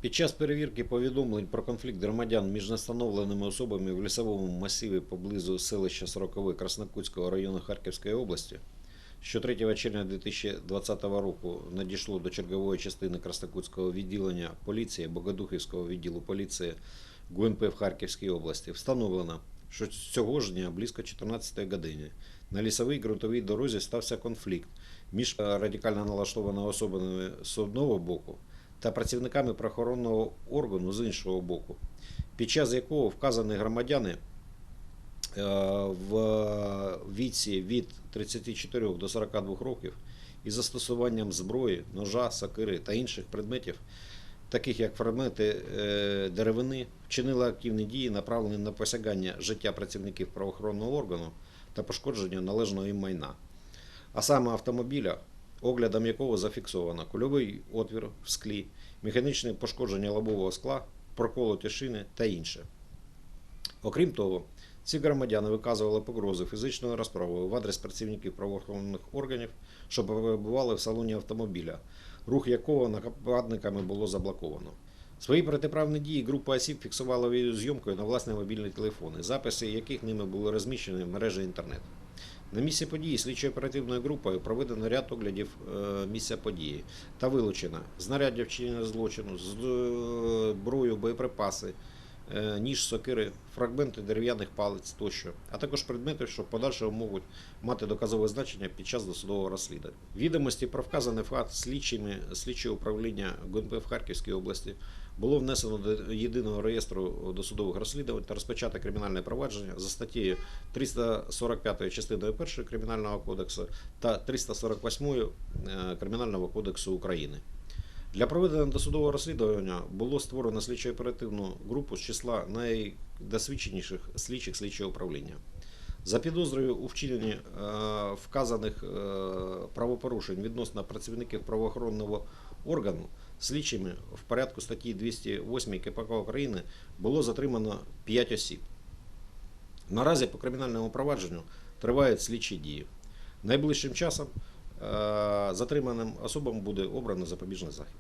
Під час перевірки повідомлень про конфлікт громадян між невстановленими особами в лісовому масиві поблизу селища Сорокове Краснокутського району Харківської області, що 3 червня 2020 року надійшло до чергової частини Краснокутського відділення поліції Богодухівського відділу поліції ГУНП в Харківській області, встановлено, що цього ж дня близько 14 години на лісовій ґрунтовій дорозі стався конфлікт між радикально налаштованими особами з одного боку та працівниками правоохоронного органу з іншого боку, під час якого вказані громадяни в віці від 34 до 42 років із застосуванням зброї, ножа, сокири та інших предметів, таких як фрагменти деревини, вчинили активні дії, направлені на посягання життя працівників правоохоронного органу та пошкодження належного їм майна, а саме автомобіля, оглядом якого зафіксовано кульовий отвір в склі, механічне пошкодження лобового скла, проколоті шини та інше. Окрім того, ці громадяни виказували погрози фізичною розправою в адрес працівників правоохоронних органів, що перебували в салоні автомобіля, рух якого нападниками було заблоковано. Свої протиправні дії група осіб фіксувала відеозйомкою на власні мобільні телефони, записи яких ними були розміщені в мережі інтернет. На місці події слідчо-оперативною групою проведено ряд оглядів місця події та вилучено знаряддя вчинення злочину, зброю, боєприпаси, ніж, сокири, фрагменти дерев'яних палиць тощо, а також предмети, що в подальшому можуть мати доказове значення під час досудового розслідування. Відомості про вказаний факт слідчого управління ГУНП в Харківській області було внесено до єдиного реєстру досудових розслідувань та розпочато кримінальне провадження за статтею 345 частиною 1 Кримінального кодексу та 348 Кримінального кодексу України. Для проведення досудового розслідування було створено слідчо-оперативну групу з числа найдосвідченіших слідчих слідчого управління. За підозрою у вчиненні вказаних правопорушень відносно працівників правоохоронного органу слідчими в порядку статті 208 КПК України було затримано 5 осіб. Наразі по кримінальному провадженню тривають слідчі дії. Найближчим часом затриманим особам буде обрано запобіжний захід.